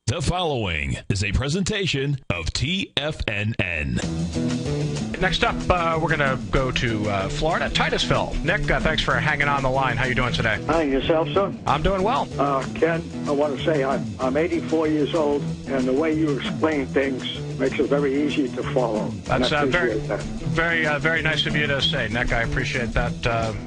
The following is a presentation of TFNN. Next up, we're going to go to Florida, Titusville. Nick, thanks for hanging on the line. How you doing today? Hi, yourself, sir? I'm doing well. Ken, I want to say I'm 84 years old, and the way you explain things makes it very easy to follow. That's very nice of you to say, Nick. I appreciate that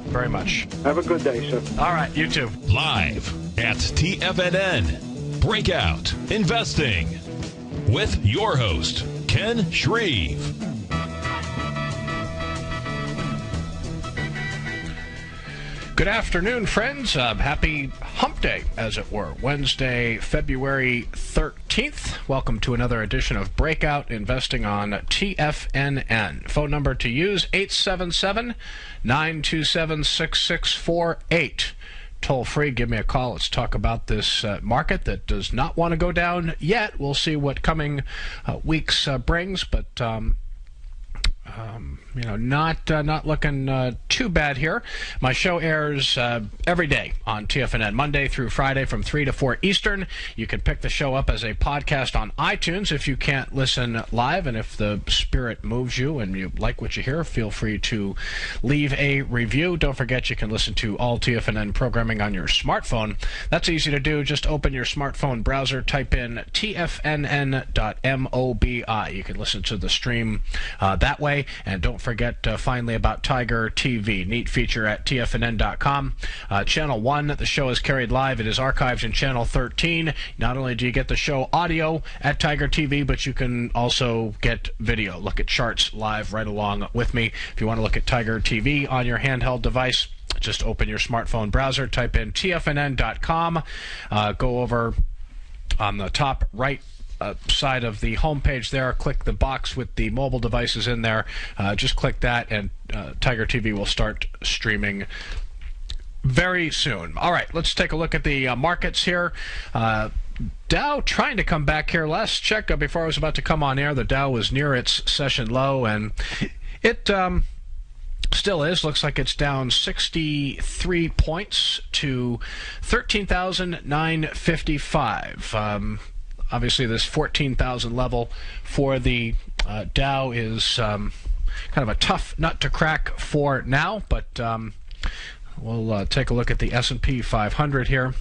very much. Have a good day, sir. All right, you too. Live at TFNN. Breakout Investing with your host, Ken Shreve. Good afternoon, friends. Happy hump day, as it were. Wednesday, February 13th. Welcome to another edition of Breakout Investing on TFNN. Phone number to use, 877-927-6648. Toll free, give me a call. Let's talk about this market that does not want to go down yet. We'll see what coming weeks brings, but not looking too bad here. My show airs every day on TFNN, Monday through Friday from 3 to 4 Eastern. You can pick the show up as a podcast on iTunes if you can't listen live, and if the spirit moves you and you like what you hear, feel free to leave a review. Don't forget you can listen to all TFNN programming on your smartphone. That's easy to do. Just open your smartphone browser, type in tfnn.mobi. You can listen to the stream that way. And don't forget, finally, about Tiger TV. Neat feature at tfnn.com. Channel 1, the show is carried live. It is archived in Channel 13. Not only do you get the show audio at Tiger TV, but you can also get video. Look at charts live right along with me. If you want to look at Tiger TV on your handheld device, just open your smartphone browser, type in tfnn.com, go over on the top right side of the homepage there, click the box with the mobile devices in there. Just click that, and Tiger TV will start streaming very soon. All right, let's take a look at the markets here. Dow trying to come back here. Last check before I was about to come on air, the Dow was near its session low, and it still is. Looks like it's down 63 points to 13,955. Obviously, this 14,000 level for the Dow is kind of a tough nut to crack for now, but we'll take a look at the S&P 500 here.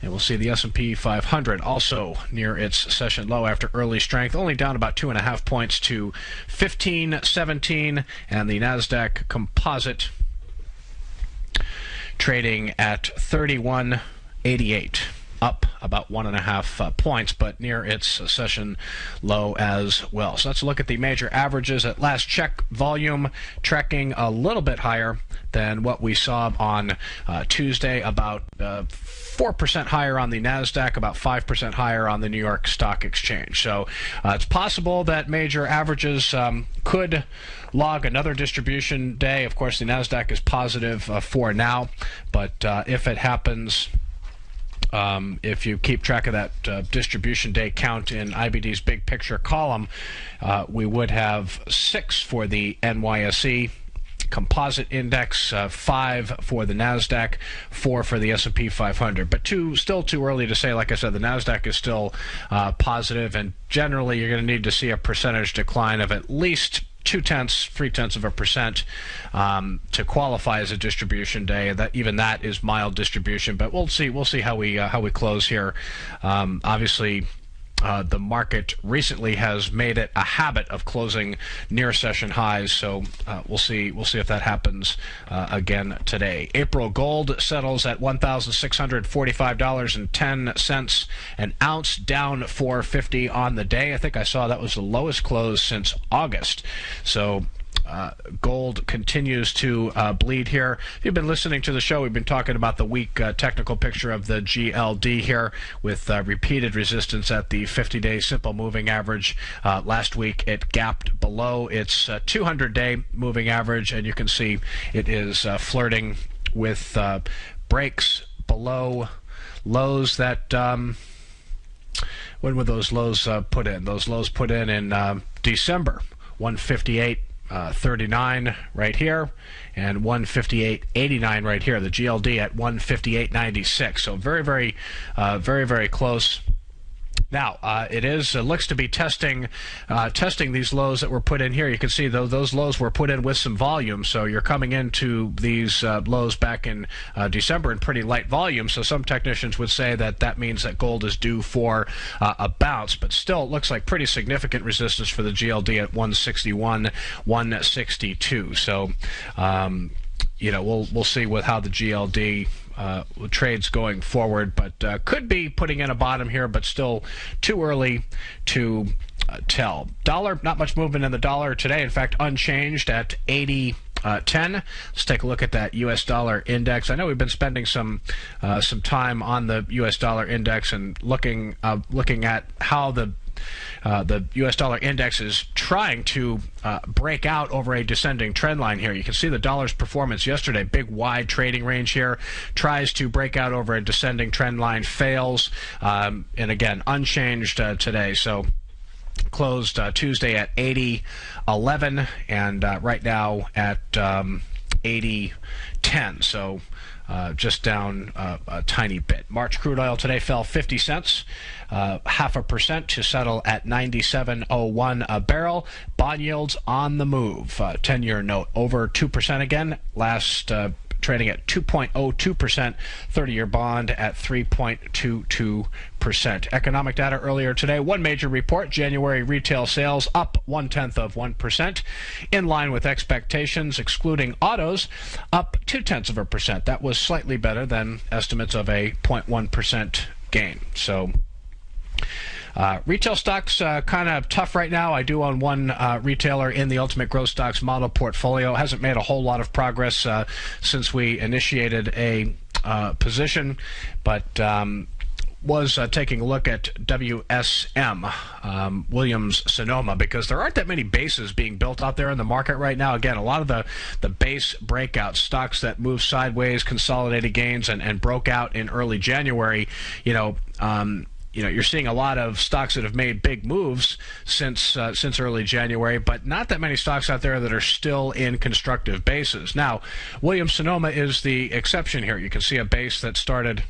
And we'll see the S&P 500 also near its session low after early strength, only down about 2.5 points to 1517, and the NASDAQ Composite trading at 3188. Up about 1.5 points, but near its session low as well. So let's look at the major averages. At last check, volume tracking a little bit higher than what we saw on Tuesday, about 4% higher on the NASDAQ, about 5% higher on the New York Stock Exchange. So it's possible that major averages could log another distribution day. Of course, the NASDAQ is positive for now, but if it happens, if you keep track of that distribution day count in IBD's big picture column, we would have 6 for the NYSE Composite Index, 5 for the NASDAQ, 4 for the S&P 500. But still too early to say. Like I said, the NASDAQ is still positive, and generally you're going to need to see a percentage decline of at least 0.2%, 0.3% to qualify as a distribution day. Even that is mild distribution, but we'll see how we close here. Obviously, the market recently has made it a habit of closing near session highs, so we'll see if that happens again today. April gold settles at $1,645.10 an ounce, down $4.50 on the day. I think I saw that was the lowest close since August. So gold continues to bleed here. If you've been listening to the show, we've been talking about the weak technical picture of the GLD here, with repeated resistance at the 50-day simple moving average. Last week it gapped below its 200-day moving average, and you can see it is flirting with breaks below lows that when were those lows put in? Those lows put in December. 158.39 right here, and 158.89 right here. The GLD at 158.96. So very, very close. Now, it looks to be testing these lows that were put in here. You can see those lows were put in with some volume, so you're coming into these lows back in December in pretty light volume. So some technicians would say that means that gold is due for a bounce, but still it looks like pretty significant resistance for the GLD at 161, 162. So, we'll see with how the GLD trades going forward, but could be putting in a bottom here, but still too early to tell. Dollar, not much movement in the dollar today. In fact, unchanged at 80.10. Let's take a look at that U.S. dollar index. I know we've been spending some time on the U.S. dollar index and looking at how the U.S. dollar index is trying to break out over a descending trend line here. You can see the dollar's performance yesterday, big wide trading range here, tries to break out over a descending trend line, fails, and again, unchanged today. So closed Tuesday at 80.11 and right now at 80.10. So just down a tiny bit. March crude oil today fell 50 cents, 0.5% to settle at 97.01 a barrel. Bond yields on the move. 10-year note over 2% again. Last trading at 2.02%, 30-year bond at 3.22%. Economic data earlier today, one major report, January retail sales up 0.1%, in line with expectations, excluding autos, up 0.2%. That was slightly better than estimates of a 0.1% gain. So retail stocks kind of tough right now. I do own one retailer in the Ultimate Growth Stocks model portfolio. Hasn't made a whole lot of progress since we initiated a position, but was taking a look at WSM, Williams-Sonoma, because there aren't that many bases being built out there in the market right now. Again, a lot of the base breakout stocks that moved sideways, consolidated gains, and broke out in early January, you're seeing a lot of stocks that have made big moves since early January, but not that many stocks out there that are still in constructive bases. Now, Williams-Sonoma is the exception here. You can see a base that started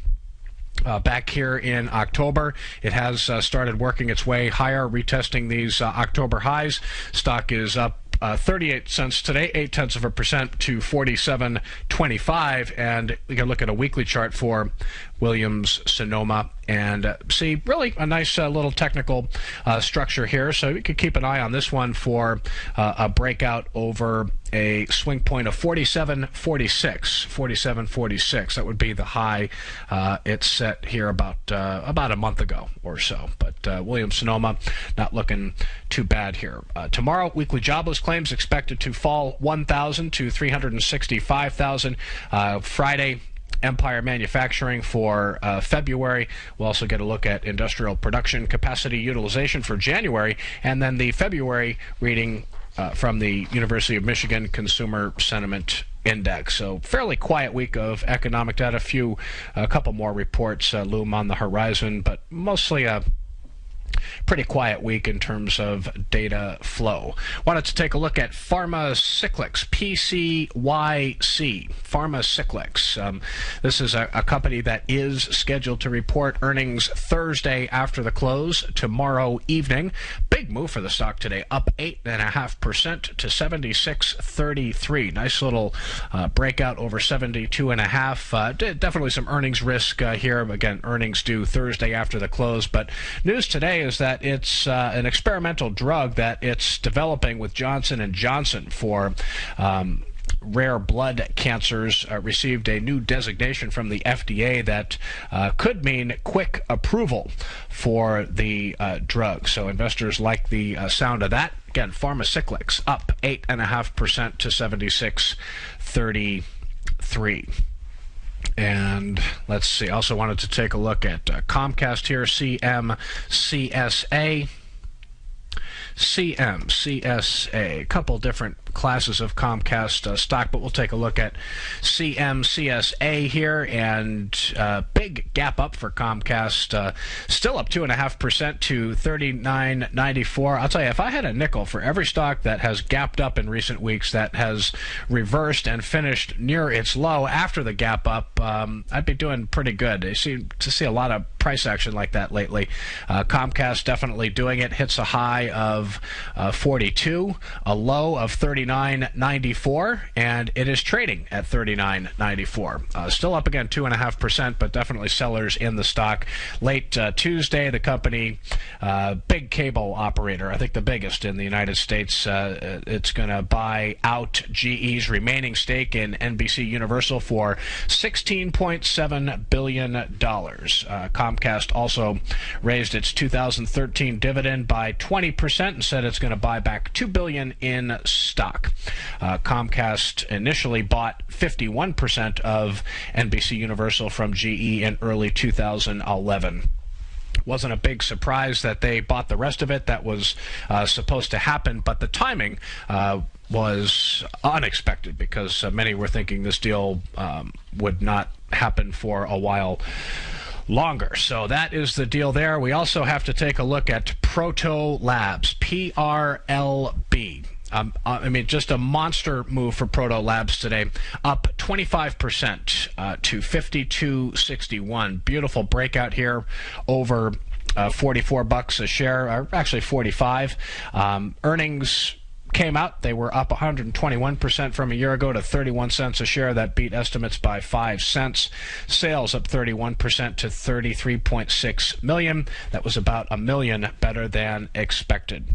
back here in October. It has started working its way higher, retesting these October highs. Stock is up 38 cents today, 0.8% to 47.25, and we can look at a weekly chart for Williams-Sonoma and see really a nice little technical structure here. So we could keep an eye on this one for a breakout over a swing point of 47.46. That would be the high it's set here about a month ago or so. But Williams-Sonoma not looking too bad here. Tomorrow, weekly jobless claims expected to fall 1,000 to 365,000. Friday, Empire Manufacturing for February. We'll also get a look at industrial production capacity utilization for January, and then the February reading from the University of Michigan Consumer Sentiment Index. So fairly quiet week of economic data. A couple more reports loom on the horizon, but mostly a pretty quiet week in terms of data flow. Wanted to take a look at Pharmacyclics, PCYC, Pharmacyclics. This is a company that is scheduled to report earnings Thursday after the close, tomorrow evening. Big move for the stock today, up 8.5% to 76.33. Nice little breakout over 72.5. Definitely some earnings risk here. Again, earnings due Thursday after the close, but news today is that it's an experimental drug that it's developing with Johnson & Johnson for rare blood cancers. Received a new designation from the FDA that could mean quick approval for the drug. So investors like the sound of that. Again, Pharmacyclics up 8.5% to 76.33. And let's see, also wanted to take a look at Comcast here, CMCSA. A couple different classes of Comcast stock, but we'll take a look at CMCSA here, and big gap up for Comcast, still up 2.5% to $39.94. I'll tell you, if I had a nickel for every stock that has gapped up in recent weeks, that has reversed and finished near its low after the gap up, I'd be doing pretty good. You seem to see a lot of price action like that lately. Comcast definitely doing it. Hits a high of 42, a low of 39.94, and it is trading at 39.94. Still up again 2.5%, but definitely sellers in the stock. Late Tuesday, the company, big cable operator, I think the biggest in the United States, it's going to buy out GE's remaining stake in NBC Universal for $16.7 billion. Comcast also raised its 2013 dividend by 20% and said it's going to buy back $2 billion in stock. Comcast initially bought 51% of NBC Universal from GE in early 2011. Wasn't a big surprise that they bought the rest of it. That was supposed to happen, but the timing was unexpected because many were thinking this deal would not happen for a while longer. So that is the deal there. We also have to take a look at Proto Labs, PRLB. I mean, just a monster move for Proto Labs today, up 25% to 52.61. Beautiful breakout here over $44 a share, or actually 45. Earnings came out. They were up 121% from a year ago to 31 cents a share. That beat estimates by 5 cents. Sales up 31% to 33.6 million. That was about $1 million better than expected.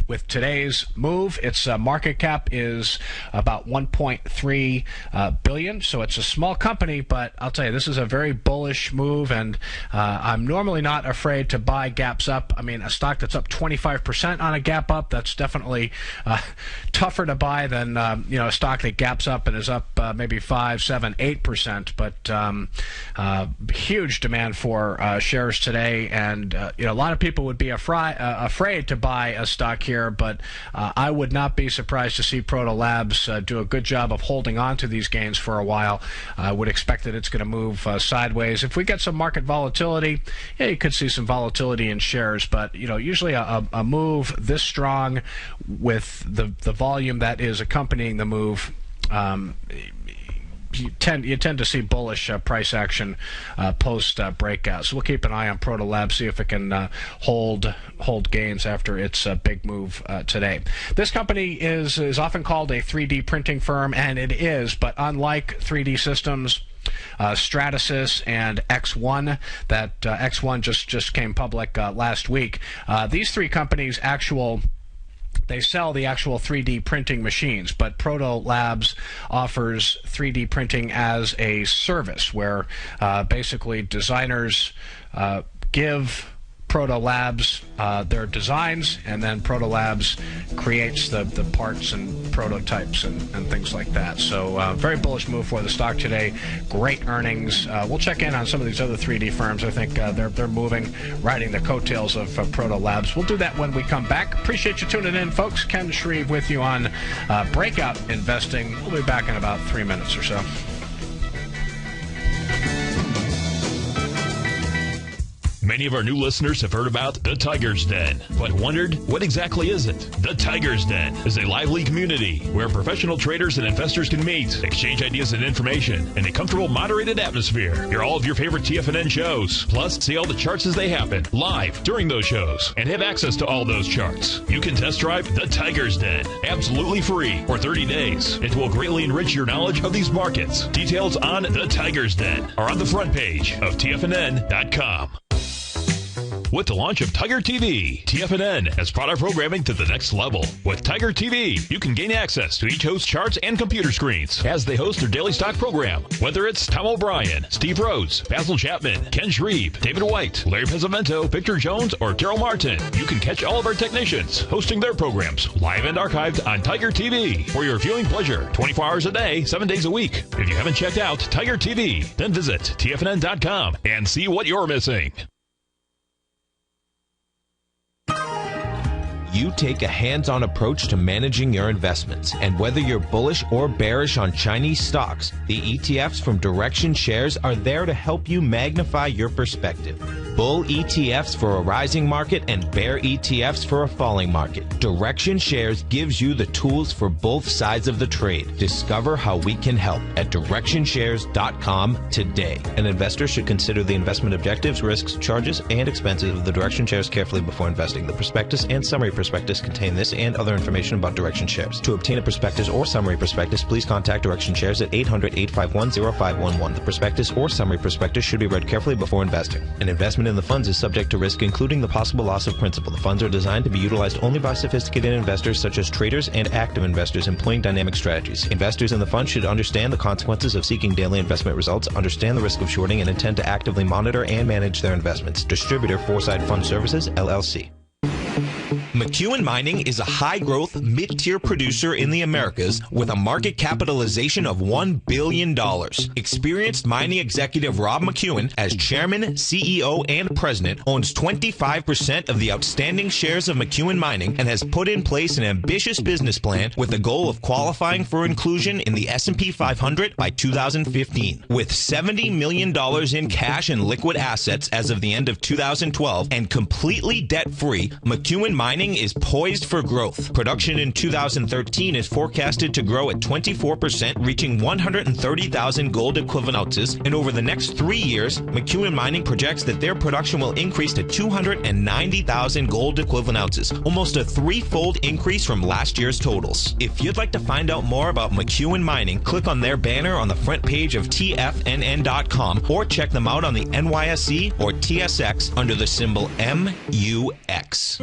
With today's move, its market cap is about $1.3 billion, so it's a small company, but I'll tell you, this is a very bullish move, and I'm normally not afraid to buy gaps up. I mean, a stock that's up 25% on a gap up, that's definitely tougher to buy than a stock that gaps up and is up maybe 5, 7, 8%, but huge demand for shares today, and a lot of people would be afraid to buy a stock here, but I would not be surprised to see Proto Labs do a good job of holding on to these gains for a while. I would expect that it's going to move sideways. If we get some market volatility, yeah, you could see some volatility in shares, but usually a move this strong with the volume that is accompanying the move, you tend to see bullish price action post breakout. So we'll keep an eye on Proto Labs, see if it can hold gains after its big move today. This company is often called a 3D printing firm, and it is, but unlike 3D Systems, Stratasys, and X1, that X1 just came public last week, these three companies they sell the actual 3D printing machines, but Proto Labs offers 3D printing as a service where basically designers give Proto Labs their designs, and then Proto Labs creates the parts and prototypes and things like that. So very bullish move for the stock today. Great earnings. We'll check in on some of these other 3D firms. I think they're moving, riding the coattails of Proto Labs. We'll do that when we come back. Appreciate you tuning in, folks. Ken Shreve with you on Breakout Investing. We'll be back in about 3 minutes or so. Many of our new listeners have heard about the Tiger's Den, but wondered, what exactly is it? The Tiger's Den is a lively community where professional traders and investors can meet, exchange ideas and information in a comfortable, moderated atmosphere. Hear all of your favorite TFNN shows, plus see all the charts as they happen live during those shows, and have access to all those charts. You can test drive the Tiger's Den absolutely free for 30 days. It will greatly enrich your knowledge of these markets. Details on the Tiger's Den are on the front page of TFNN.com. With the launch of Tiger TV, TFNN has brought our programming to the next level. With Tiger TV, you can gain access to each host's charts and computer screens as they host their daily stock program. Whether it's Tom O'Brien, Steve Rhodes, Basil Chapman, Ken Shreve, David White, Larry Pesavento, Victor Jones, or Daryl Martin, you can catch all of our technicians hosting their programs live and archived on Tiger TV for your viewing pleasure 24 hours a day, 7 days a week. If you haven't checked out Tiger TV, then visit TFNN.com and see what you're missing. You take a hands-on approach to managing your investments. And whether you're bullish or bearish on Chinese stocks, the ETFs from Direction Shares are there to help you magnify your perspective. Bull ETFs for a rising market and bear ETFs for a falling market. Direction Shares gives you the tools for both sides of the trade. Discover how we can help at directionshares.com today. An investor should consider the investment objectives, risks, charges, and expenses of the Direction Shares carefully before investing. The prospectus and summary prospectus contain this and other information about Direction Shares. To obtain a prospectus or summary prospectus, please contact Direction Shares at 800-851-0511. The prospectus or summary prospectus should be read carefully before investing. An investment in the funds is subject to risk, including the possible loss of principal. The funds are designed to be utilized only by sophisticated investors such as traders and active investors employing dynamic strategies. Investors in the fund should understand the consequences of seeking daily investment results, understand the risk of shorting, and intend to actively monitor and manage their investments. Distributor Foreside Fund Services, LLC. McEwen Mining is a high-growth, mid-tier producer in the Americas with a market capitalization of $1 billion. Experienced mining executive Rob McEwen, as chairman, CEO, and president, owns 25% of the outstanding shares of McEwen Mining and has put in place an ambitious business plan with the goal of qualifying for inclusion in the S&P 500 by 2015. With $70 million in cash and liquid assets as of the end of 2012 and completely debt-free, McEwen Mining is poised for growth. Production in 2013 is forecasted to grow at 24%, reaching 130,000 gold equivalent ounces. And over the next 3 years, McEwen Mining projects that their production will increase to 290,000 gold equivalent ounces, almost a threefold increase from last year's totals. If you'd like to find out more about McEwen Mining, click on their banner on the front page of TFNN.com or check them out on the NYSE or TSX under the symbol MUX.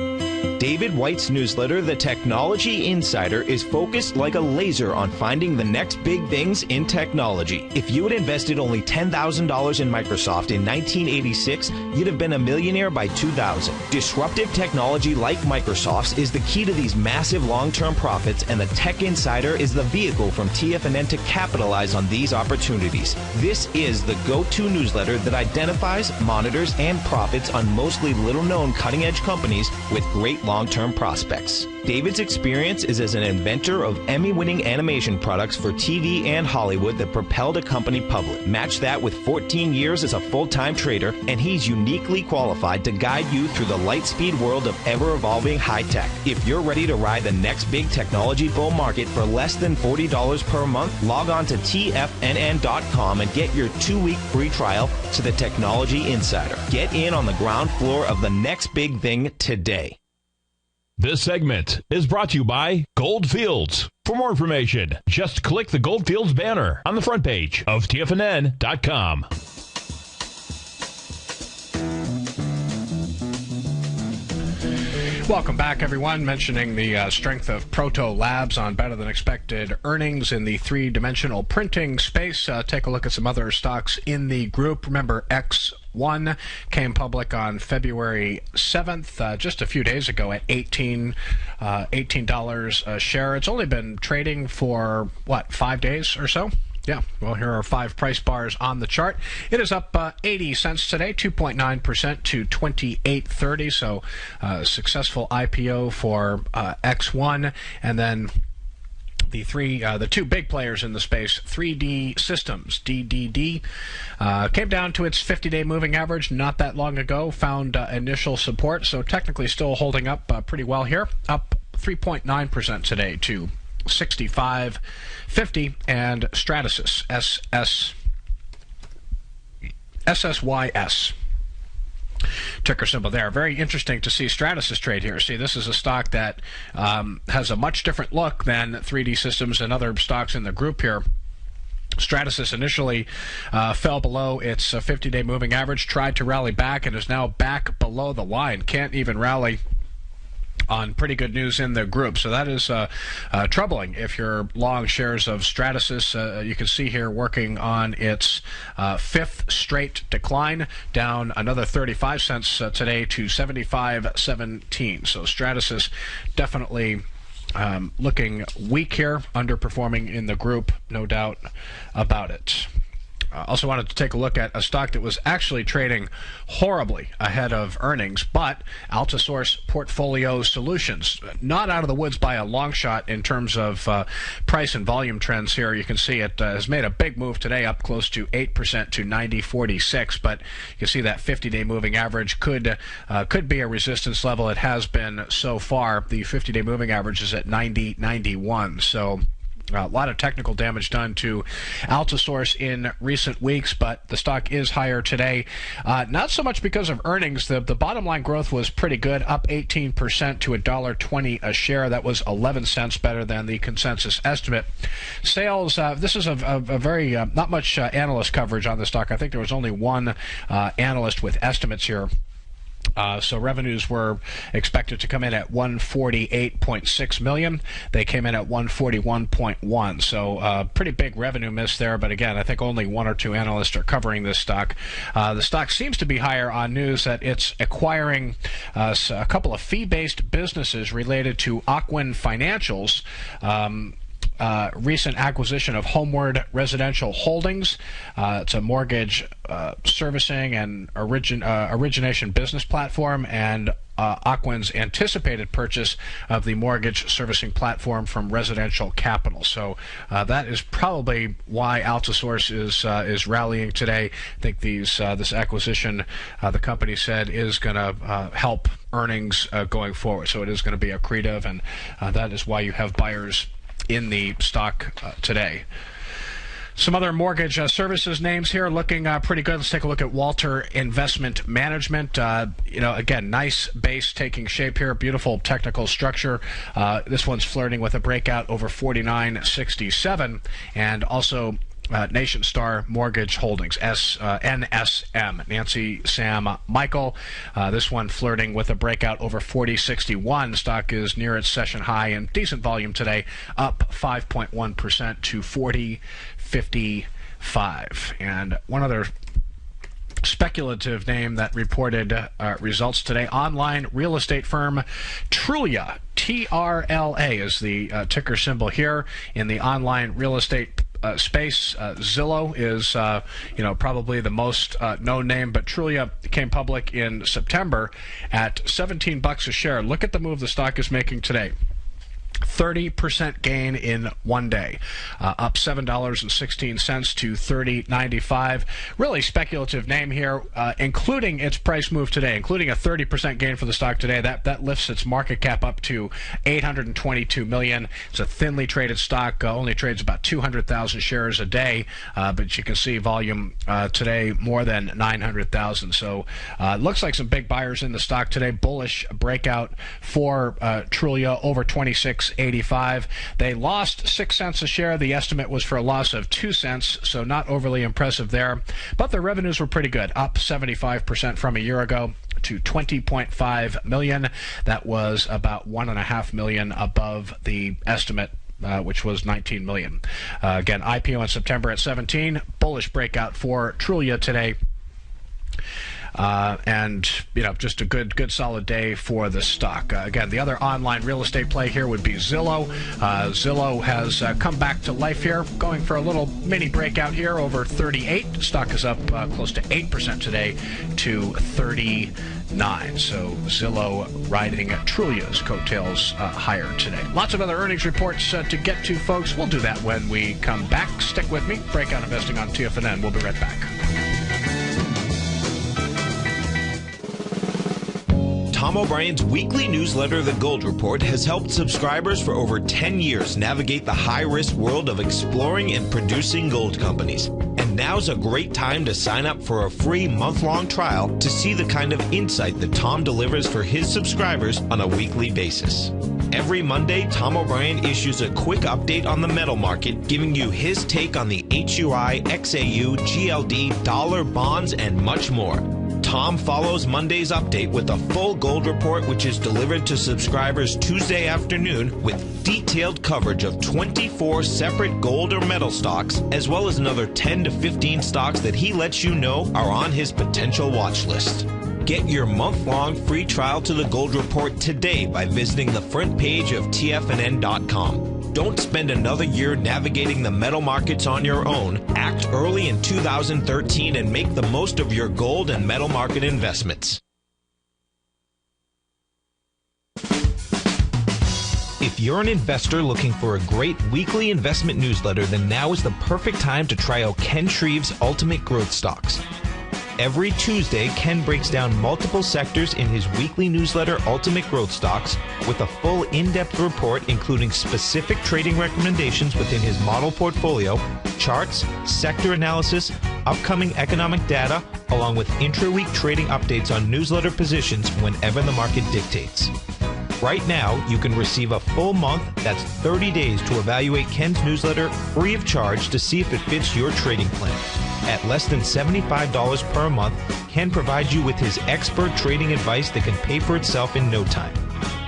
David White's newsletter, The Technology Insider, is focused like a laser on finding the next big things in technology. If you had invested only $10,000 in Microsoft in 1986, you'd have been a millionaire by 2000. Disruptive technology like Microsoft's is the key to these massive long-term profits, and the Tech Insider is the vehicle from TFNN to capitalize on these opportunities. This is the go-to newsletter that identifies, monitors, and profits on mostly little-known cutting-edge companies with great long-term prospects. David's experience is as an inventor of Emmy-winning animation products for TV and Hollywood that propelled a company public. Match that with 14 years as a full-time trader, and he's uniquely qualified to guide you through the light-speed world of ever-evolving high-tech. If you're ready to ride the next big technology bull market for less than $40 per month, log on to TFNN.com and get your 2-week free trial to the Technology Insider. Get in on the ground floor of the next big thing today. This segment is brought to you by Goldfields. For more information, just click the Goldfields banner on the front page of TFNN.com. Welcome back, everyone. Mentioning the strength of Proto Labs on better-than-expected earnings in the three-dimensional printing space. Take a look at some other stocks in the group. Remember, X1 came public on February 7th, just a few days ago at $18 a share. It's only been trading for, 5 days or so? Yeah, well, here are 5 price bars on the chart. It is up 80 cents today, 2.9% to $28.30. So, successful IPO for X1, and then the two big players in the space, 3D Systems, DDD, came down to its 50-day moving average not that long ago, found initial support, so technically still holding up pretty well here, up 3.9% today to 65.50, and Stratasys, SSYS. Ticker symbol there. Very interesting to see Stratasys trade here. See, this is a stock that has a much different look than 3D Systems and other stocks in the group here. Stratasys initially fell below its 50-day moving average, tried to rally back, and is now back below the line. Can't even rally on pretty good news in the group. So that is troubling if you're long shares of Stratasys. You can see here working on its 5th straight decline, down another 35 cents today to 75.17. So Stratasys definitely looking weak here, underperforming in the group, no doubt about it. Also wanted to take a look at a stock that was actually trading horribly ahead of earnings, but Altisource Portfolio Solutions, not out of the woods by a long shot in terms of price and volume trends here. You can see it has made a big move today, up close to 8% to 90.46, but you can see that 50-day moving average could be a resistance level. It has been so far. The 50-day moving average is at 90.91, so a lot of technical damage done to Altisource in recent weeks, but the stock is higher today. Not so much because of earnings. The bottom line growth was pretty good, up 18% to $1.20 a share. That was 11 cents better than the consensus estimate. Sales, this is a very, not much analyst coverage on the stock. I think there was only one analyst with estimates here. So revenues were expected to come in at $148.6 million. They came in at $141.1. So pretty big revenue miss there. But again, I think only one or two analysts are covering this stock. The stock seems to be higher on news that it's acquiring a couple of fee-based businesses related to Ocwen Financials. Recent acquisition of Homeward Residential Holdings. It's a mortgage servicing and origination business platform, and Ocwen's anticipated purchase of the mortgage servicing platform from Residential Capital. So that is probably why Altisource is rallying today. I think this acquisition, the company said, is going to help earnings going forward. So it is going to be accretive, and that is why you have buyers in the stock today. Some other mortgage services names here looking pretty good. Let's take a look at Walter Investment Management. Again, nice base taking shape here. Beautiful technical structure. This one's flirting with a breakout over 49.67, and also Nation Star Mortgage Holdings, NSM, Nancy Sam Michael. This one flirting with a breakout over 40.61. Stock is near its session high and decent volume today, up 5.1% to 40.55. And one other speculative name that reported results today, online real estate firm Trulia, TRLA is the ticker symbol here in the online real estate space. Zillow is probably the most known name, but Trulia came public in September at $17 a share. Look at the move the stock is making today. 30% gain in one day, up $7.16 to $30.95. Really speculative name here, including its price move today, including a 30% gain for the stock today. That lifts its market cap up to $822 million. It's a thinly traded stock, only trades about 200,000 shares a day, but you can see volume today more than 900,000. So it looks like some big buyers in the stock today. Bullish breakout for Trulia over 26.85. They lost 6 cents a share. The estimate was for a loss of 2 cents, so not overly impressive there. But their revenues were pretty good, up 75% from a year ago to $20.5 million. That was about $1.5 million above the estimate, which was $19 million. Again, IPO in September at 17. Bullish breakout for Trulia today. And just a good solid day for the stock. Again, the other online real estate play here would be Zillow. Zillow has come back to life here, going for a little mini breakout here over 38. Stock is up close to 8% today to 39. So Zillow riding Trulia's coattails higher today. Lots of other earnings reports to get to, folks. We'll do that when we come back. Stick with me. Breakout Investing on TFNN. We'll be right back. Tom O'Brien's weekly newsletter, The Gold Report, has helped subscribers for over 10 years navigate the high-risk world of exploring and producing gold companies. And now's a great time to sign up for a free month-long trial to see the kind of insight that Tom delivers for his subscribers on a weekly basis. Every Monday, Tom O'Brien issues a quick update on the metal market, giving you his take on the HUI, XAU, GLD, dollar, bonds, and much more. Tom follows Monday's update with a full gold report, which is delivered to subscribers Tuesday afternoon with detailed coverage of 24 separate gold or metal stocks, as well as another 10 to 15 stocks that he lets you know are on his potential watch list. Get your month-long free trial to the Gold Report today by visiting the front page of TFNN.com. Don't spend another year navigating the metal markets on your own. Act early in 2013 and make the most of your gold and metal market investments. If you're an investor looking for a great weekly investment newsletter, then now is the perfect time to try out Ken Shreve's Ultimate Growth Stocks. Every Tuesday, Ken breaks down multiple sectors in his weekly newsletter, Ultimate Growth Stocks, with a full in-depth report including specific trading recommendations within his model portfolio, charts, sector analysis, upcoming economic data, along with intra-week trading updates on newsletter positions whenever the market dictates. Right now, you can receive a full month, that's 30 days, to evaluate Ken's newsletter free of charge to see if it fits your trading plan. At less than $75 per month, Ken provides you with his expert trading advice that can pay for itself in no time.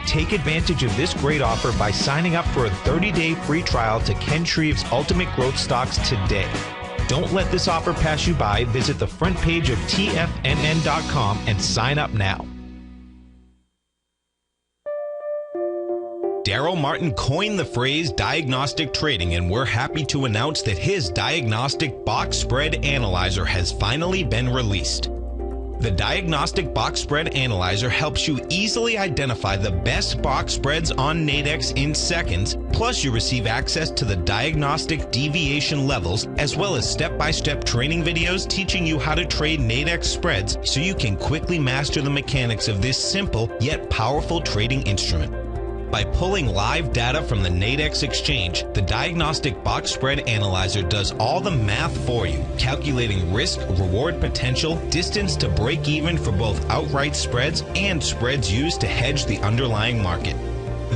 Take advantage of this great offer by signing up for a 30-day free trial to Ken Shreve's Ultimate Growth Stocks today. Don't let this offer pass you by. Visit the front page of TFNN.com and sign up now. Daryl Martin coined the phrase diagnostic trading, and we're happy to announce that his diagnostic box spread analyzer has finally been released. The Diagnostic Box Spread Analyzer helps you easily identify the best box spreads on Nadex in seconds, plus you receive access to the diagnostic deviation levels, as well as step-by-step training videos teaching you how to trade Nadex spreads so you can quickly master the mechanics of this simple yet powerful trading instrument. By pulling live data from the Nadex exchange, the Diagnostic Box Spread Analyzer does all the math for you, calculating risk, reward potential, distance to break even for both outright spreads and spreads used to hedge the underlying market.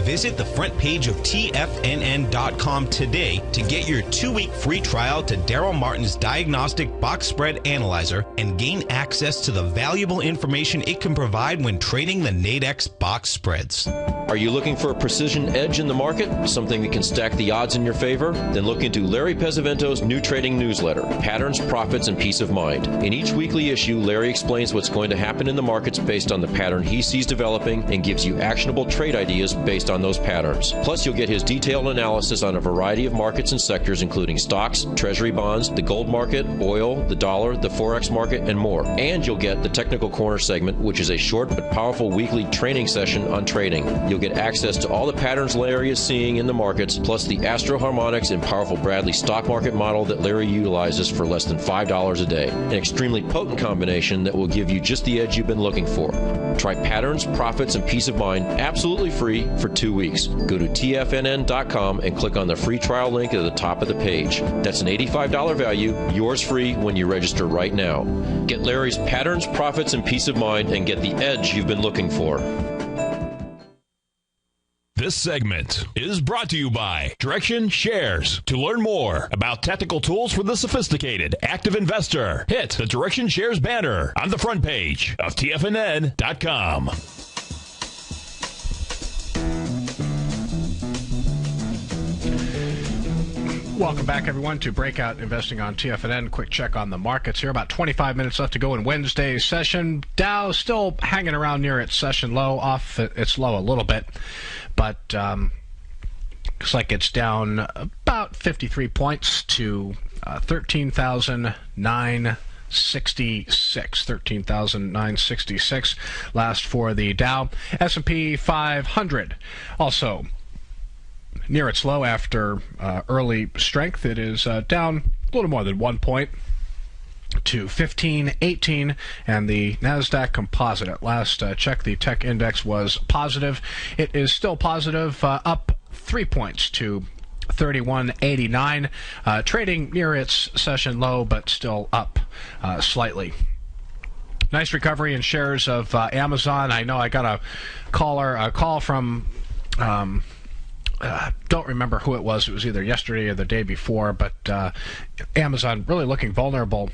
Visit the front page of TFNN.com today to get your 2-week free trial to Daryl Martin's Diagnostic Box Spread Analyzer and gain access to the valuable information it can provide when trading the Nadex box spreads. Are you looking for a precision edge in the market? Something that can stack the odds in your favor? Then look into Larry Pesavento's new trading newsletter, Patterns, Profits, and Peace of Mind. In each weekly issue, Larry explains what's going to happen in the markets based on the pattern he sees developing and gives you actionable trade ideas based on those patterns. Plus, you'll get his detailed analysis on a variety of markets and sectors, including stocks, treasury bonds, the gold market, oil, the dollar, the forex market, and more. And you'll get the Technical Corner segment, which is a short but powerful weekly training session on trading. You'll get access to all the patterns Larry is seeing in the markets, plus the Astro Harmonics and powerful Bradley stock market model that Larry utilizes for less than $5 a day. An extremely potent combination that will give you just the edge you've been looking for. Try Patterns, Profits, and Peace of Mind absolutely free for 2 weeks. Go to TFNN.com and click on the free trial link at the top of the page. That's an $85 value, yours free when you register right now. Get Larry's Patterns, Profits, and Peace of Mind and get the edge you've been looking for. This segment is brought to you by Direction Shares. To learn more about tactical tools for the sophisticated active investor, hit the Direction Shares banner on the front page of TFNN.com. Welcome back, everyone, to Breakout Investing on TFNN. Quick check on the markets here. About 25 minutes left to go in Wednesday's session. Dow still hanging around near its session low, off its low a little bit, but looks like it's down about 53 points to 13,966 last for the Dow. S&P 500 also near its low after early strength. It is down a little more than 1 point to 1518, and the NASDAQ composite at last check, the tech index was positive. It is still positive, up 3 points to 3189, trading near its session low, but still up slightly. Nice recovery in shares of Amazon. I know I got a call from don't remember who it was. It was either yesterday or the day before, but Amazon really looking vulnerable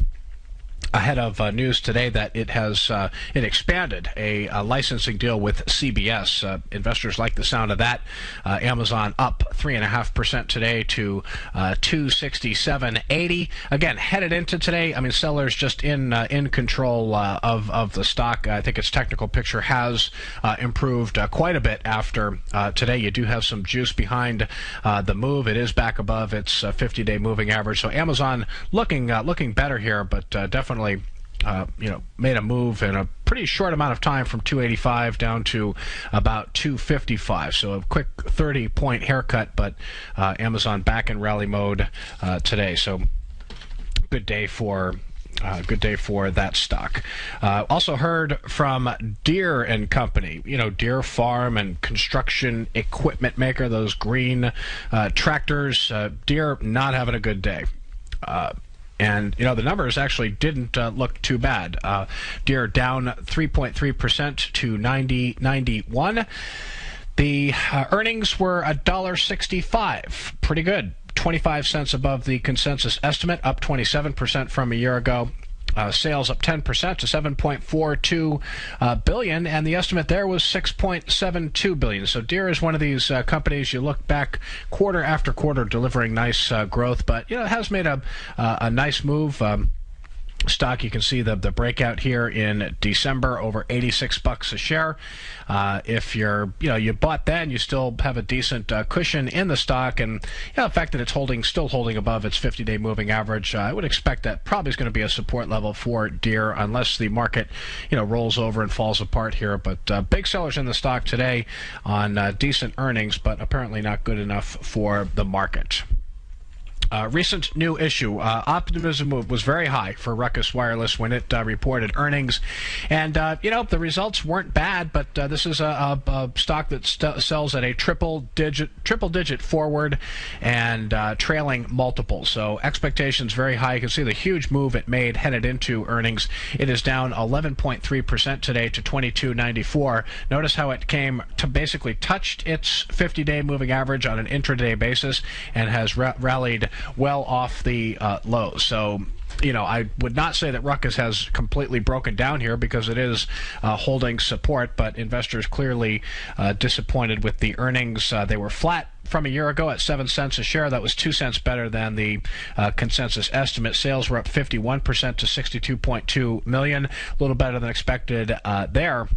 ahead of news today that it has it expanded a licensing deal with CBS. Investors like the sound of that. Amazon up 3.5% today to $267.80. Again, headed into today, I mean, sellers just in control of the stock. I think its technical picture has improved quite a bit after today. You do have some juice behind the move. It is back above its 50-day moving average. So Amazon looking better here, but definitely made a move in a pretty short amount of time from 285 down to about 255. So a quick 30-point haircut, but Amazon back in rally mode today. So good day for that stock. Also heard from Deere and Company, Deere Farm and construction equipment maker, those green tractors. Deere not having a good day. And, the numbers actually didn't look too bad. Deere down 3.3% to 90.91. The earnings were $1.65. Pretty good. 25 cents above the consensus estimate, up 27% from a year ago. Sales up 10% to $7.42 billion, and the estimate there was $6.72 billion. So Deere is one of these companies you look back quarter after quarter delivering nice growth, but it has made a nice move. Stock, you can see the breakout here in December, over $86 a share. If you bought then, you still have a decent cushion in the stock, and the fact that it's still holding above its 50-day moving average, I would expect that probably is going to be a support level for Deere unless the market rolls over and falls apart here. But big sellers in the stock today on decent earnings, but apparently not good enough for the market. Recent new issue. Optimism was very high for Ruckus Wireless when it reported earnings. And, the results weren't bad, but this is a stock that sells at a triple digit forward and trailing multiple. So expectations very high. You can see the huge move it made headed into earnings. It is down 11.3% today to $22.94. Notice how it came to basically touched its 50-day moving average on an intraday basis and has rallied well off the lows. So, I would not say that Ruckus has completely broken down here because it is holding support, but investors clearly disappointed with the earnings. They were flat from a year ago at 7 cents a share. That was 2 cents better than the consensus estimate. Sales were up 51% to $62.2 million, a little better than expected there.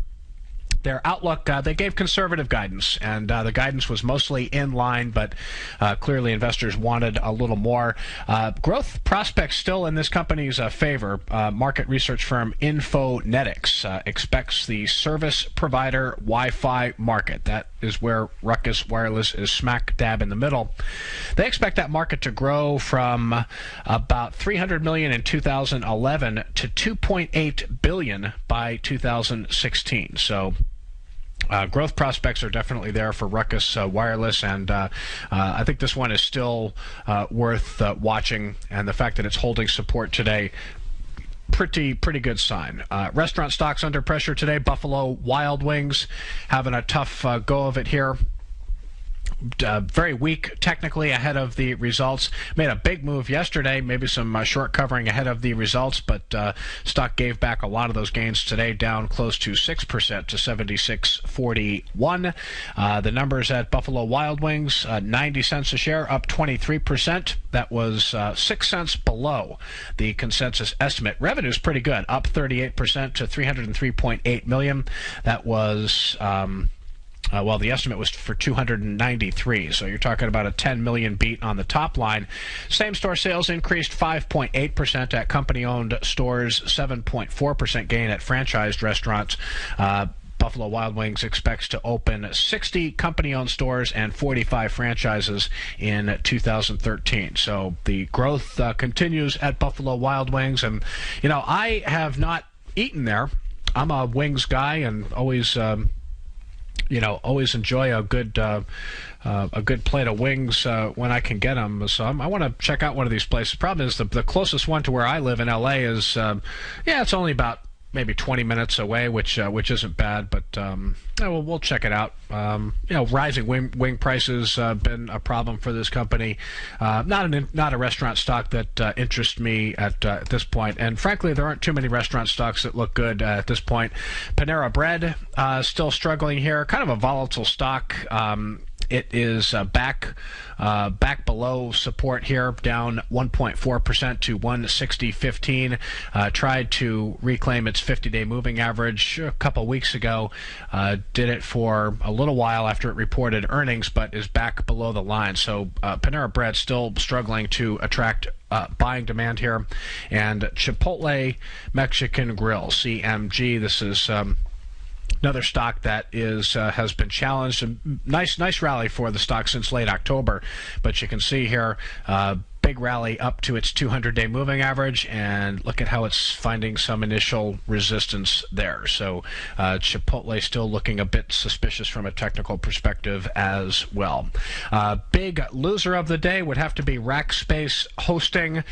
Their outlook, they gave conservative guidance, and the guidance was mostly in line, but clearly investors wanted a little more. Growth prospects still in this company's favor. Market research firm Infonetics expects the service provider Wi-Fi market. That is where Ruckus Wireless is smack dab in the middle. They expect that market to grow from about $300 million in 2011 to $2.8 billion by 2016. So growth prospects are definitely there for Ruckus Wireless, and I think this one is still worth watching, and the fact that it's holding support today, pretty good sign. Restaurant stocks under pressure today. Buffalo Wild Wings having a tough go of it here. Very weak technically ahead of the results. Made a big move yesterday, maybe some short covering ahead of the results, but stock gave back a lot of those gains today, down close to 6% to $76.41. The numbers at Buffalo Wild Wings, 90 cents a share, up 23%. That was 6 cents below the consensus estimate. Revenue's pretty good, up 38% to $303.8 million. That was the estimate was for 293, so you're talking about a 10 million beat on the top line. Same-store sales increased 5.8% at company-owned stores, 7.4% gain at franchised restaurants. Buffalo Wild Wings expects to open 60 company-owned stores and 45 franchises in 2013. So the growth continues at Buffalo Wild Wings, and I have not eaten there. I'm a wings guy and always enjoy a good plate of wings when I can get them. So I want to check out one of these places. Problem is the closest one to where I live in L.A. is, it's only about maybe 20 minutes away, which isn't bad, but we'll check it out. Rising wing prices have been a problem for this company. Not a restaurant stock that interests me at this point, and frankly, there aren't too many restaurant stocks that look good at this point. Panera Bread still struggling here, kind of a volatile stock. It is back below support here, down 1.4% to 160.15. Tried to reclaim its 50-day moving average a couple weeks ago. Did it for a little while after it reported earnings, but is back below the line. So Panera Bread still struggling to attract buying demand here. And Chipotle Mexican Grill, CMG, this is another stock that has been challenged. A nice rally for the stock since late October, but you can see here big rally up to its 200-day moving average, and look at how it's finding some initial resistance there. So Chipotle still looking a bit suspicious from a technical perspective as well. Big loser of the day would have to be Rackspace Hosting.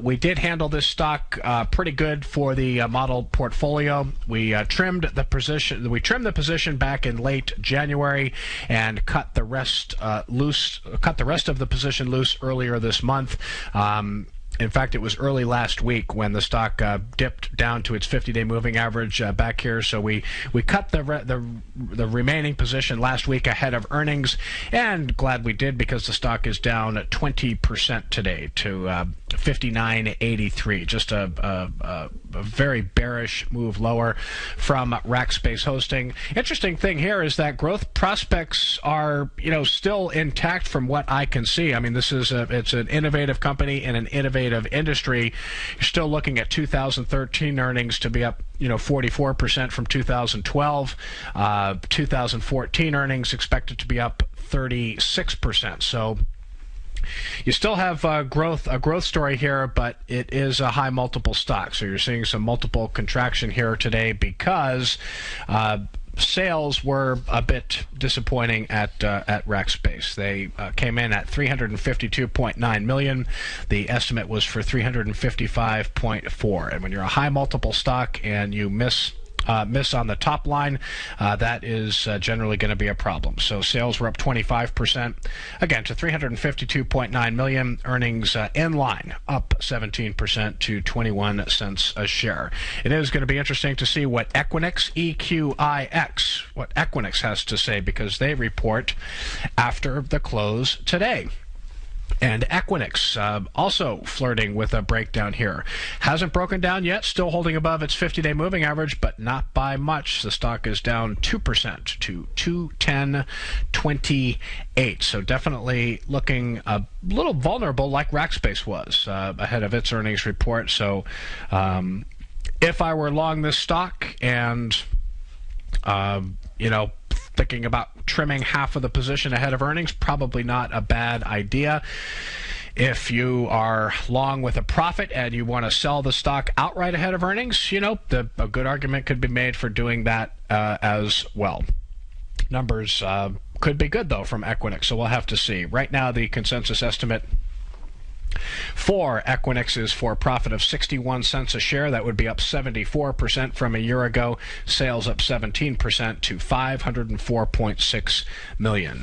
We did handle this stock pretty good for the model portfolio. We trimmed the position. We trimmed the position back in late January and cut the rest loose. Cut the rest of the position loose earlier this month. In fact, it was early last week when the stock dipped down to its 50-day moving average back here. So we cut the remaining position last week ahead of earnings, and glad we did, because the stock is down 20% today to 59.83. Just a very bearish move lower from Rackspace Hosting. Interesting thing here is that growth prospects are still intact from what I can see. I mean, this is it's an innovative company in an innovative industry. You're still looking at 2013 earnings to be up 44% from 2012. 2014 earnings expected to be up 36%. So you still have a growth story here, but it is a high multiple stock. So you're seeing some multiple contraction here today because sales were a bit disappointing at Rackspace. They came in at $352.9 million. The estimate was for $355.4. And when you're a high multiple stock and you miss on the top line, that is generally going to be a problem. So sales were up 25%, again, to $352.9 million. Earnings in line, up 17% to 21 cents a share. It is going to be interesting to see what Equinix, EQIX, what Equinix has to say, because they report after the close today. And Equinix also flirting with a breakdown here. Hasn't broken down yet, still holding above its 50-day moving average, but not by much. The stock is down 2% to 210.28. So definitely looking a little vulnerable, like Rackspace was ahead of its earnings report. So if I were long this stock and thinking about trimming half of the position ahead of earnings, probably not a bad idea. If you are long with a profit and you want to sell the stock outright ahead of earnings, a good argument could be made for doing that as well. Numbers could be good, though, from Equinix, so we'll have to see. Right now, the consensus estimate for Equinix is for a profit of 61 cents a share. That would be up 74% from a year ago. Sales up 17% to $504.6 million.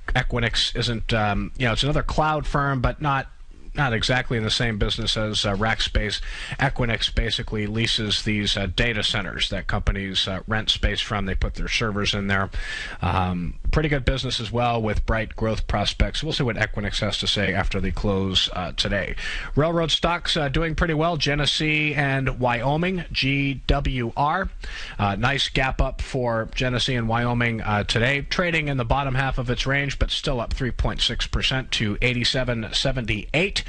Equinix isn't, it's another cloud firm, but not exactly in the same business as Rackspace. Equinix basically leases these data centers that companies rent space from. They put their servers in there. Pretty good business as well, with bright growth prospects. We'll see what Equinix has to say after the close today. Railroad stocks doing pretty well. Genesee and Wyoming, GWR. Nice gap up for Genesee and Wyoming today. Trading in the bottom half of its range, but still up 3.6% to 87.78.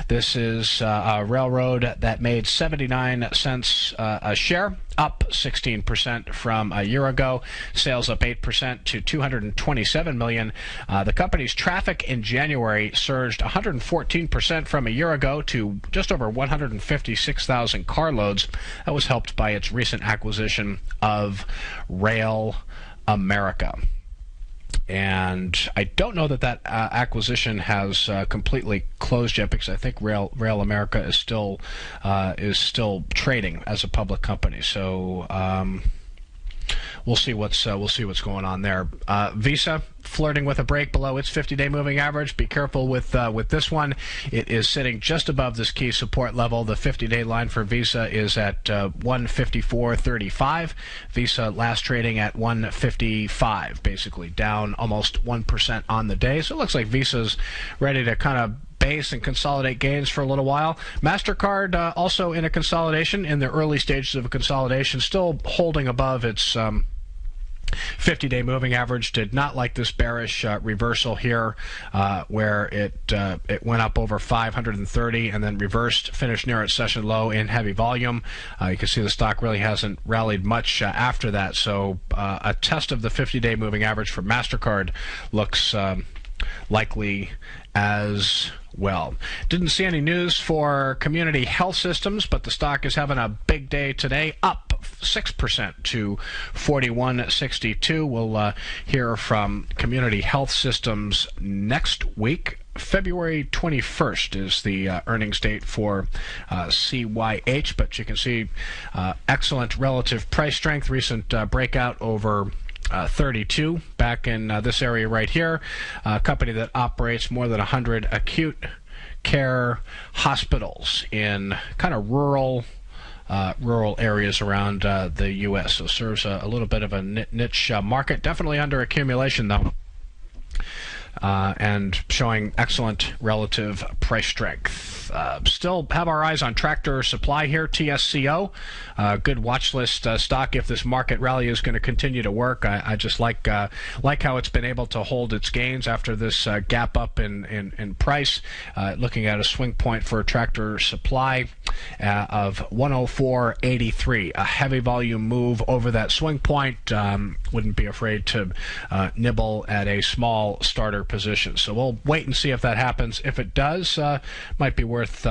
This is a railroad that made 79 cents a share, up 16% from a year ago. Sales up 8% to $227 million. The company's traffic in January surged 114% from a year ago to just over 156,000 carloads. That was helped by its recent acquisition of Rail America. And I don't know that acquisition has completely closed yet, because I think Rail America is still trading as a public company. So we'll see what's going on there. Visa flirting with a break below its 50-day moving average. Be careful with this one. It is sitting just above this key support level. The 50-day line for Visa is at 154.35. Visa last trading at 155, basically down almost 1% on the day. So it looks like Visa's ready to kind of base and consolidate gains for a little while. MasterCard also in a consolidation, in the early stages of a consolidation, still holding above its 50-day moving average. Did not like this bearish reversal here, where it went up over 530 and then reversed, finished near its session low in heavy volume. You can see the stock really hasn't rallied much after that. So a test of the 50-day moving average for MasterCard looks likely as well. Didn't see any news for Community Health Systems, but the stock is having a big day today, up 6% to 41.62. We'll hear from Community Health Systems next week. February 21st is the earnings date for CYH, but you can see excellent relative price strength, recent breakout over 32 back in this area right here. A company that operates more than 100 acute care hospitals in kind of rural areas around the U.S. So serves a little bit of a niche market. Definitely under accumulation, though. And showing excellent relative price strength. Still have our eyes on Tractor Supply here, TSCO. Good watch list stock if this market rally is going to continue to work. I just like how it's been able to hold its gains after this gap up in price. Looking at a swing point for Tractor Supply of 104.83. A heavy volume move over that swing point. Wouldn't be afraid to nibble at a small starter position. So we'll wait and see if that happens. If it does, might be worth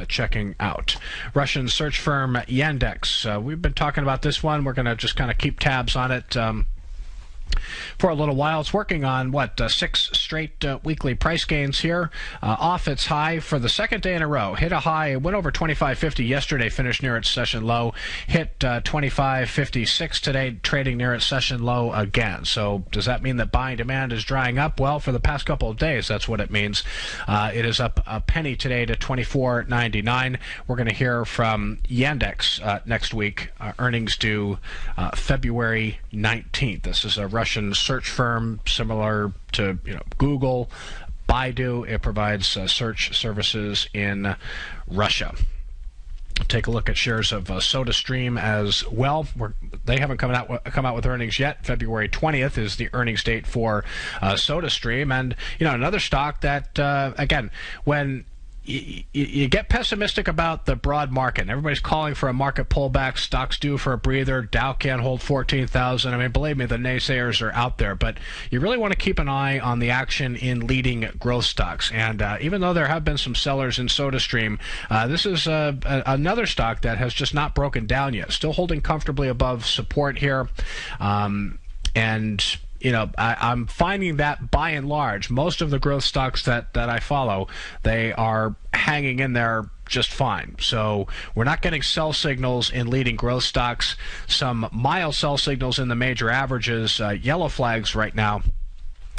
checking out. Russian search firm Yandex. We've been talking about this one. We're going to just kind of keep tabs on it for a little while. It's working on, 6 straight weekly price gains here. Off its high for the second day in a row. Hit a high, went over 25.50 yesterday, finished near its session low. Hit 25.56 today, trading near its session low again. So does that mean that buying demand is drying up? Well, for the past couple of days, that's what it means. It is up a penny today to 24.99. We're going to hear from Yandex next week. Earnings due February 19th. This is a Russian search firm similar to Google, Baidu. It provides search services in Russia. Take a look at shares of SodaStream as well. They haven't come out with earnings yet. February 20th is the earnings date for SodaStream, and another stock that again, when you get pessimistic about the broad market, and everybody's calling for a market pullback. Stocks due for a breather. Dow can't hold 14,000. I mean, believe me, the naysayers are out there. But you really want to keep an eye on the action in leading growth stocks. And even though there have been some sellers in SodaStream, this is another stock that has just not broken down yet. Still holding comfortably above support here. And I'm finding that by and large, most of the growth stocks that I follow, they are hanging in there just fine. So we're not getting sell signals in leading growth stocks. Some mild sell signals in the major averages, yellow flags right now.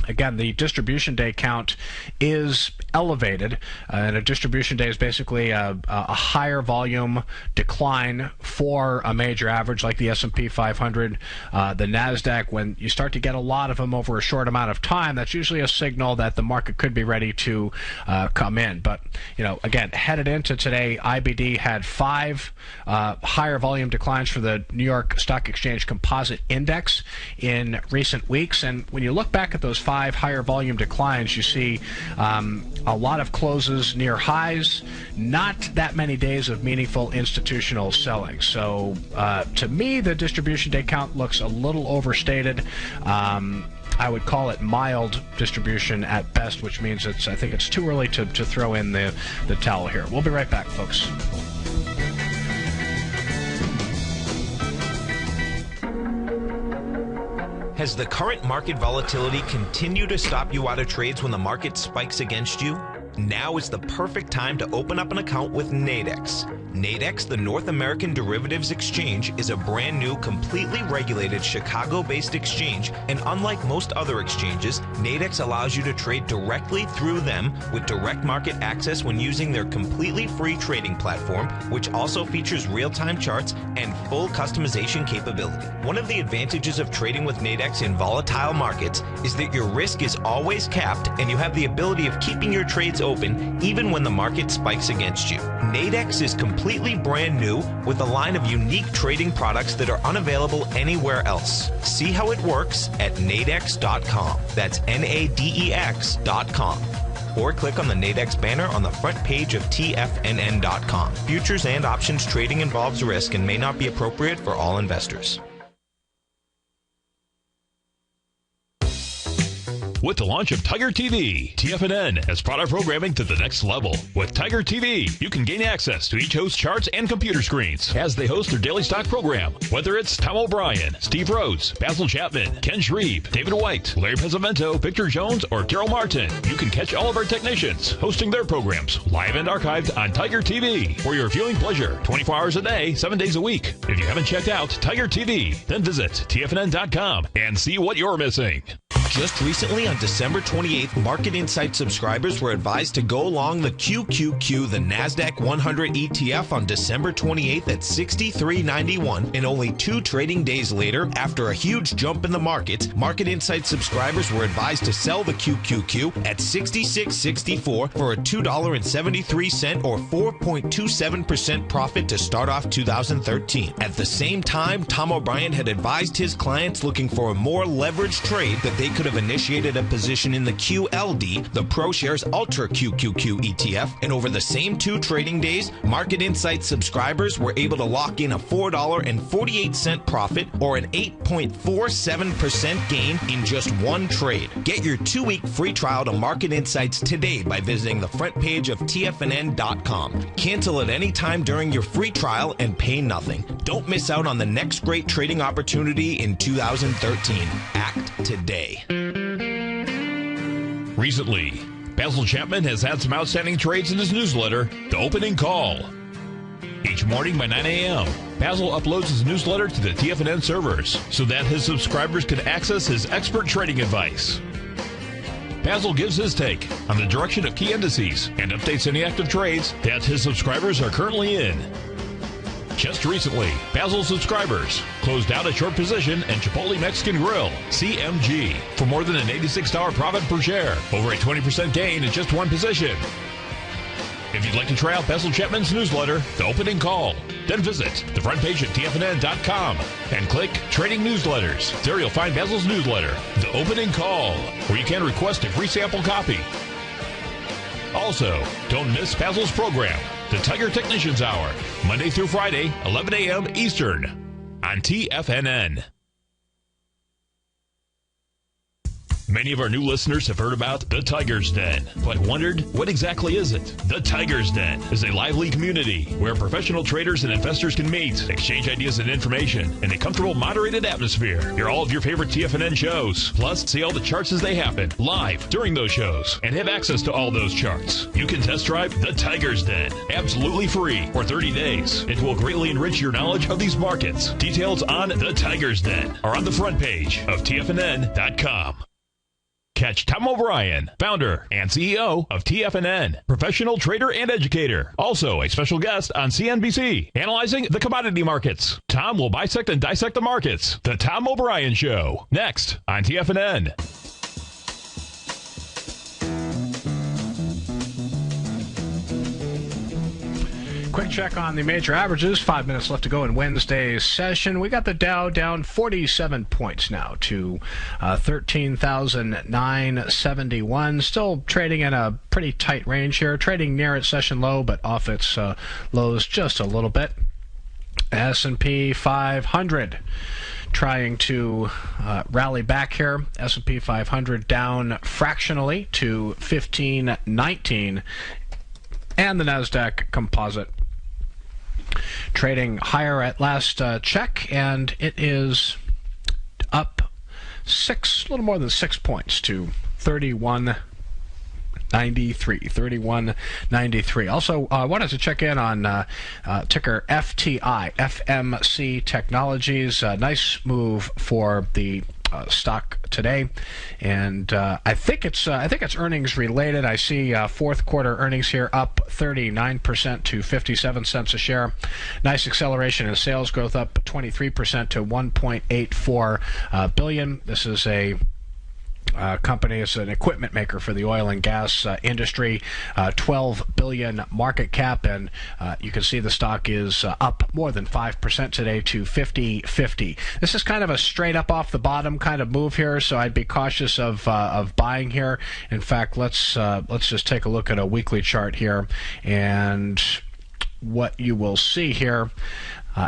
Again, the distribution day count is elevated, and a distribution day is basically a higher volume decline for a major average like the S&P 500, the NASDAQ. When you start to get a lot of them over a short amount of time, that's usually a signal that the market could be ready to come in. But, again, headed into today, IBD had 5 higher volume declines for the New York Stock Exchange Composite Index in recent weeks. And when you look back at those 5 higher volume declines, you see a lot of closes near highs, not that many days of meaningful institutional selling. So to me, the distribution day count looks a little overstated. I would call it mild distribution at best, which means I think it's too early to throw in the towel here. We'll be right back, folks. Has the current market volatility continued to stop you out of trades when the market spikes against you? Now is the perfect time to open up an account with Nadex. Nadex, the North American Derivatives Exchange, is a brand new, completely regulated Chicago-based exchange, and unlike most other exchanges, Nadex allows you to trade directly through them with direct market access when using their completely free trading platform, which also features real-time charts and full customization capability. One of the advantages of trading with Nadex in volatile markets is that your risk is always capped and you have the ability of keeping your trades open even when the market spikes against you. Nadex is completely brand new with a line of unique trading products that are unavailable anywhere else. See how it works at nadex.com. That's NADEX.com. Or click on the Nadex banner on the front page of TFNN.com. Futures and options trading involves risk and may not be appropriate for all investors. With the launch of Tiger TV, TFNN has brought our programming to the next level. With Tiger TV, you can gain access to each host's charts and computer screens as they host their daily stock program. Whether it's Tom O'Brien, Steve Rhodes, Basil Chapman, Ken Shreve, David White, Larry Pesavento, Victor Jones, or Daryl Martin, you can catch all of our technicians hosting their programs live and archived on Tiger TV for your viewing pleasure 24 hours a day, 7 days a week. If you haven't checked out Tiger TV, then visit TFNN.com and see what you're missing. Just recently, on December 28th, Market Insight subscribers were advised to go long the QQQ, the NASDAQ 100 ETF, on December 28th at $63.91, and only 2 trading days later, after a huge jump in the markets, Market Insight subscribers were advised to sell the QQQ at $66.64 for a $2.73 or 4.27% profit to start off 2013. At the same time, Tom O'Brien had advised his clients looking for a more leveraged trade that they could have initiated a position in the QLD, the ProShares Ultra QQQ ETF, and over the same 2 trading days, Market Insight subscribers were able to lock in a $4.48 profit or an 8.47% gain in just 1 trade. Get your 2-week free trial to Market Insights today by visiting the front page of TFNN.com. Cancel at any time during your free trial and pay nothing. Don't miss out on the next great trading opportunity in 2013. Act today. Recently, Basil Chapman has had some outstanding trades in his newsletter, The Opening Call. Each morning by 9 a.m., Basil uploads his newsletter to the TFNN servers so that his subscribers can access his expert trading advice. Basil gives his take on the direction of key indices and updates any active trades that his subscribers are currently in. Just recently, Basil subscribers closed out a short position in Chipotle Mexican Grill, CMG, for more than an $86 profit per share, over a 20% gain in just 1 position. If you'd like to try out Basil Chapman's newsletter, The Opening Call, then visit the front page of TFNN.com and click Trading Newsletters. There you'll find Basil's newsletter, The Opening Call, where you can request a free sample copy. Also, don't miss Basil's program, The Tiger Technicians Hour, Monday through Friday, 11 a.m. Eastern, on TFNN. Many of our new listeners have heard about the Tiger's Den, but wondered, what exactly is it? The Tiger's Den is a lively community where professional traders and investors can meet, exchange ideas and information in a comfortable, moderated atmosphere. Hear all of your favorite TFNN shows, plus see all the charts as they happen, live during those shows, and have access to all those charts. You can test drive the Tiger's Den, absolutely free, for 30 days. It will greatly enrich your knowledge of these markets. Details on the Tiger's Den are on the front page of TFNN.com. Catch Tom O'Brien, founder and CEO of TFNN, professional trader and educator. Also a special guest on CNBC, analyzing the commodity markets. Tom will bisect and dissect the markets. The Tom O'Brien Show, next on TFNN. Quick check on the major averages. 5 minutes left to go in Wednesday's session. We got the Dow down 47 points now to 13,971. Still trading in a pretty tight range here. Trading near its session low, but off its lows just a little bit. S&P 500 trying to rally back here. S&P 500 down fractionally to 1519. And the NASDAQ Composite trading higher at last check, and it is up little more than 6 points to 31.93. Also, I wanted to check in on ticker FTI, FMC Technologies. Nice move for the stock today, and I think it's earnings related. I see fourth quarter earnings here up 39% to 57 cents a share. Nice acceleration in sales growth, up 23% to 1.84 billion. This is a company. It's an equipment maker for the oil and gas industry. 12 billion market cap, and you can see the stock is up more than 5% today to 50.50. This is kind of a straight up off the bottom kind of move here, so I'd be cautious of buying here. In fact, let's just take a look at a weekly chart here, and what you will see here.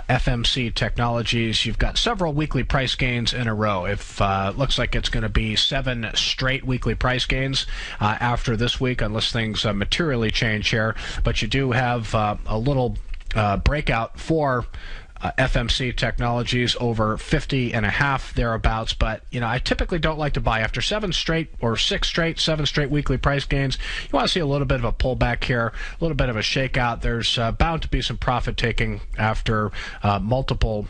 FMC Technologies, you've got several weekly price gains in a row. If looks like it's going to be 7 straight weekly price gains after this week, unless things materially change here. But you do have a little breakout for FMC Technologies over 50.5 thereabouts, but I typically don't like to buy after 7 straight weekly price gains. You want to see a little bit of a pullback here, a little bit of a shakeout. There's bound to be some profit taking after multiple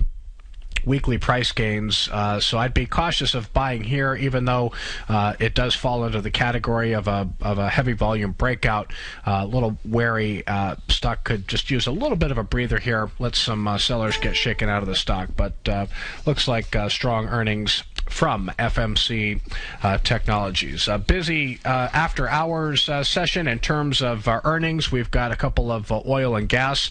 weekly price gains, so I'd be cautious of buying here, even though it does fall into the category of a heavy volume breakout. A little wary. Stock could just use a little bit of a breather here. Let some sellers get shaken out of the stock, but looks like strong earnings from FMC Technologies. A busy after hours session in terms of earnings. We've got a couple of oil and gas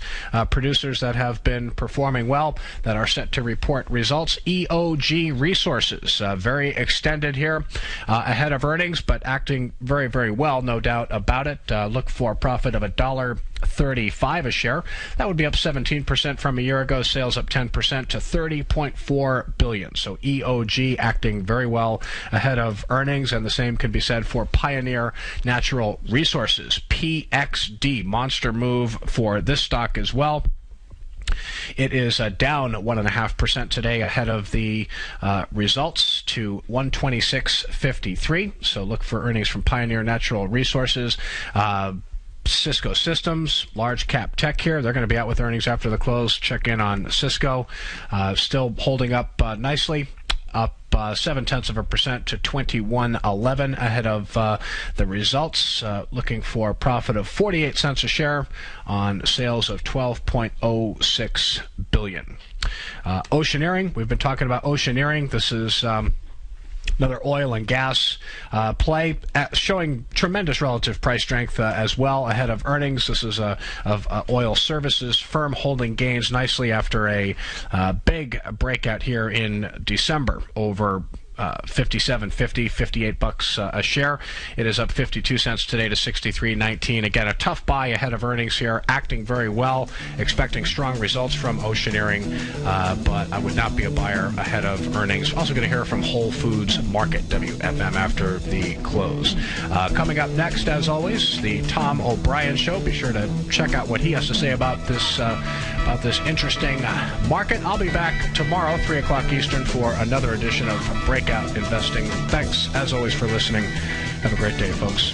producers that have been performing well that are set to report results. EOG Resources, very extended here ahead of earnings, but acting very, very well, no doubt about it. Look for a profit of $1.35 a share. That would be up 17% from a year ago. Sales up 10% to $30.4 billion. So EOG acting very well ahead of earnings, and the same can be said for Pioneer Natural Resources. PXD, monster move for this stock as well. It is down 1.5% today ahead of the results to 126.53. So look for earnings from Pioneer Natural Resources. Cisco Systems, large cap tech here. They're going to be out with earnings after the close. Check in on Cisco. Still holding up nicely. Up 0.7% to 21.11 ahead of the results. Looking for a profit of 48 cents a share on sales of 12.06 billion. Oceaneering, we've been talking about Oceaneering. This is another oil and gas play showing tremendous relative price strength as well ahead of earnings. This is of oil services firm holding gains nicely after a big breakout here in December over 57.50, $58 a share. It is up 52 cents today to 63.19. Again, a tough buy ahead of earnings here, acting very well, expecting strong results from Oceaneering, but I would not be a buyer ahead of earnings. Also going to hear from Whole Foods Market, WFM, after the close. Coming up next, as always, the Tom O'Brien Show. Be sure to check out what he has to say about this interesting market. I'll be back tomorrow, 3 o'clock Eastern, for another edition of Breakout Investing. Thanks, as always, for listening. Have a great day, folks.